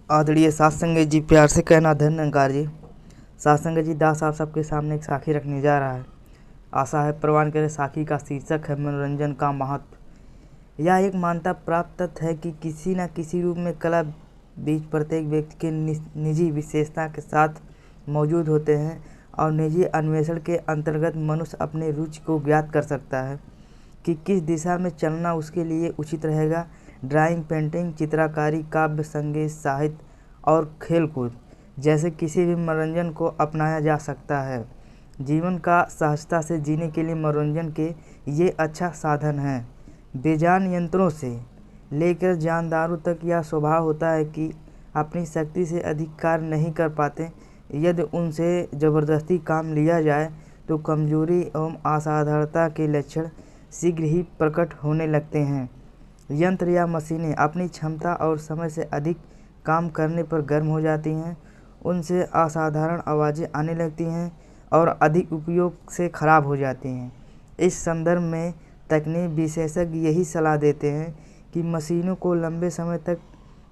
आदरणीय सत्संग जी, प्यार से कहना धन्यकार जी। सत्संग जी, दास आप सबके सामने एक साखी रखने जा रहा है। आशा है प्रवान करे। साखी का शीर्षक है मनोरंजन का महत्व। यह एक मान्यता प्राप्त तथ्य है कि किसी न किसी रूप में कला बीच प्रत्येक व्यक्ति के निजी विशेषता के साथ मौजूद होते हैं और निजी अन्वेषण के अंतर्गत मनुष्य अपने रुचि को ज्ञात कर सकता है कि किस दिशा में चलना उसके लिए उचित रहेगा। ड्राइंग, पेंटिंग, चित्रकारी, काव्य, संगीत, साहित्य और खेलकूद जैसे किसी भी मनोरंजन को अपनाया जा सकता है। जीवन का सहजता से जीने के लिए मनोरंजन के ये अच्छा साधन हैं। बेजान यंत्रों से लेकर जानदारों तक यह स्वभाव होता है कि अपनी शक्ति से अधिक कार्य नहीं कर पाते। यदि उनसे ज़बरदस्ती काम लिया जाए तो कमजोरी एवं असाधारणता के लक्षण शीघ्र ही प्रकट होने लगते हैं। यंत्र या मशीनें अपनी क्षमता और समय से अधिक काम करने पर गर्म हो जाती हैं, उनसे असाधारण आवाज़ें आने लगती हैं और अधिक उपयोग से खराब हो जाती हैं। इस संदर्भ में तकनीक विशेषज्ञ यही सलाह देते हैं कि मशीनों को लंबे समय तक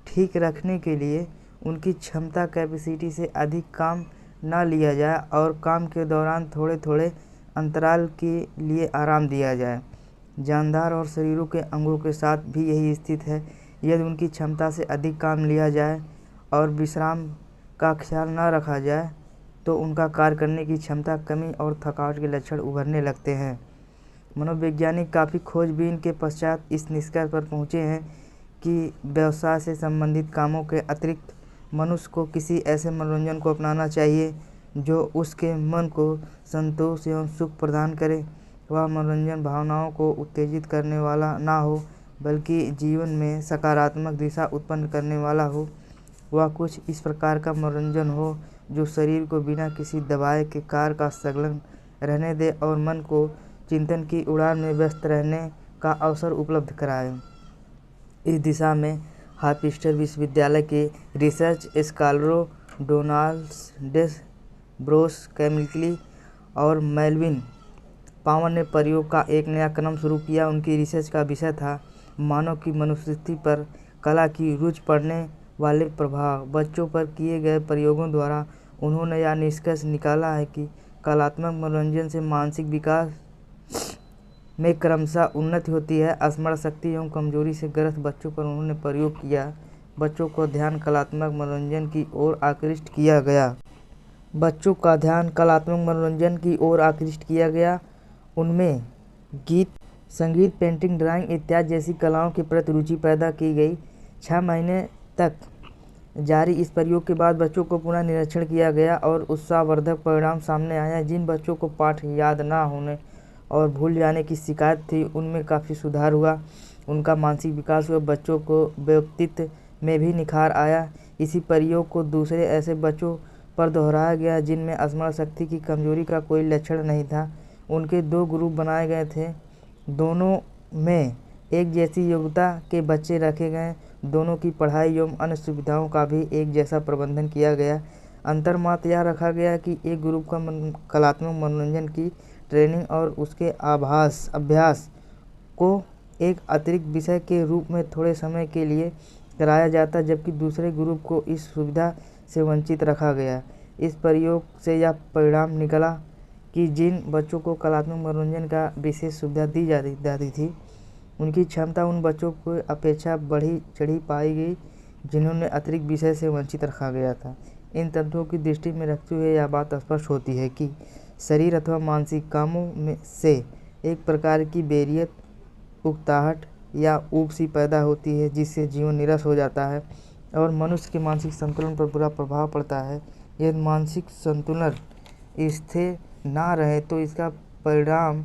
ठीक रखने के लिए उनकी क्षमता कैपेसिटी से अधिक काम न लिया जाए और काम के दौरान थोड़े थोड़े अंतराल के लिए आराम दिया जाए। जानदार और शरीरों के अंगों के साथ भी यही स्थिति है। यदि उनकी क्षमता से अधिक काम लिया जाए और विश्राम का ख्याल न रखा जाए तो उनका कार्य करने की क्षमता कमी और थकावट के लक्षण उभरने लगते हैं। मनोवैज्ञानिक काफ़ी खोजबीन के पश्चात इस निष्कर्ष पर पहुँचे हैं कि व्यवसाय से संबंधित कामों के अतिरिक्त मनुष्य को किसी ऐसे मनोरंजन को अपनाना चाहिए जो उसके मन को संतोष एवं सुख प्रदान करे। वह मनोरंजन भावनाओं को उत्तेजित करने वाला ना हो, बल्कि जीवन में सकारात्मक दिशा उत्पन्न करने वाला हो। वह कुछ इस प्रकार का मनोरंजन हो जो शरीर को बिना किसी दबाए के कार्य का संलग्न रहने दे और मन को चिंतन की उड़ान में व्यस्त रहने का अवसर उपलब्ध कराए। इस दिशा में हार्पेस्टर विश्वविद्यालय के रिसर्च स्कॉलरों डोनाल्ड डे ब्रोस, कैमिली और मेलविन पावर ने प्रयोग का एक नया क्रम शुरू किया। उनकी रिसर्च का विषय था मानव की मनोस्थिति पर कला की रुचि पड़ने वाले प्रभाव। बच्चों पर किए गए प्रयोगों द्वारा उन्होंने यह निष्कर्ष निकाला है कि कलात्मक मनोरंजन से मानसिक विकास में क्रमशः उन्नति होती है। स्मरण शक्ति एवं कमजोरी से ग्रस्त बच्चों पर उन्होंने प्रयोग किया। बच्चों को ध्यान कलात्मक मनोरंजन की ओर आकृष्ट किया गया। उनमें गीत, संगीत, पेंटिंग, ड्राइंग इत्यादि जैसी कलाओं के प्रति रुचि पैदा की गई। 6 महीने तक जारी इस प्रयोग के बाद बच्चों को पुनः निरीक्षण किया गया और उत्साहवर्धक परिणाम सामने आया। जिन बच्चों को पाठ याद न होने और भूल जाने की शिकायत थी, उनमें काफ़ी सुधार हुआ। उनका मानसिक विकास हुआ। बच्चों को व्यक्तित्व में भी निखार आया। इसी प्रयोग को दूसरे ऐसे बच्चों पर दोहराया गया जिनमें स्मरण शक्ति की कमजोरी का कोई लक्षण नहीं था। उनके 2 ग्रुप बनाए गए थे। दोनों में एक जैसी योग्यता के बच्चे रखे गए। दोनों की पढ़ाई एवं अन्य सुविधाओं का भी एक जैसा प्रबंधन किया गया। अंतर मात्र यह रखा गया कि एक ग्रुप का कलात्मक मनोरंजन की ट्रेनिंग और उसके अभ्यास को एक अतिरिक्त विषय के रूप में थोड़े समय के लिए कराया जाता, जबकि दूसरे ग्रुप को इस सुविधा से वंचित रखा गया। इस प्रयोग से यह परिणाम निकला कि जिन बच्चों को कलात्मक मनोरंजन का विशेष सुविधा दी जाती थी, उनकी क्षमता उन बच्चों की अपेक्षा बढ़ी चढ़ी पाई गई जिन्होंने अतिरिक्त विषय से वंचित रखा गया था। इन तथ्यों की दृष्टि में रखते हुए यह बात स्पष्ट होती है कि शरीर अथवा मानसिक कामों में से एक प्रकार की बोरियत, उकताहट या ऊब सी पैदा होती है, जिससे जीवन नीरस हो जाता है और मनुष्य के मानसिक संतुलन पर बुरा प्रभाव पड़ता है। यदि मानसिक संतुलन स्थिर ना रहे तो इसका परिणाम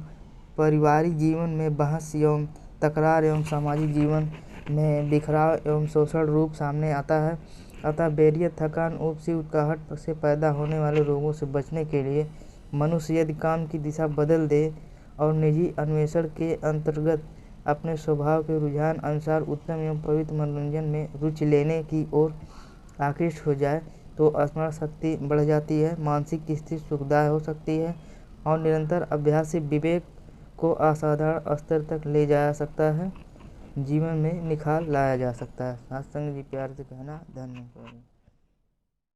पारिवारिक जीवन में बहस एवं तकरार एवं सामाजिक जीवन में बिखराव एवं शोषण रूप सामने आता है। अतः बोरियत, थकान, ऊब सी उकताहट से पैदा होने वाले रोगों से बचने के लिए मनुष्य यदि काम की दिशा बदल दे और निजी अन्वेषण के अंतर्गत अपने स्वभाव के रुझान अनुसार उत्तम एवं पवित्र मनोरंजन में रुचि लेने की ओर आकृष्ट हो जाए तो स्मरण शक्ति बढ़ जाती है, मानसिक स्थिति सुखदायक हो सकती है और निरंतर अभ्यास से विवेक को असाधारण स्तर तक ले जाया सकता है। जीवन में निखार लाया जा सकता है। सत्संग जी प्यार से कहना। धन्यवाद।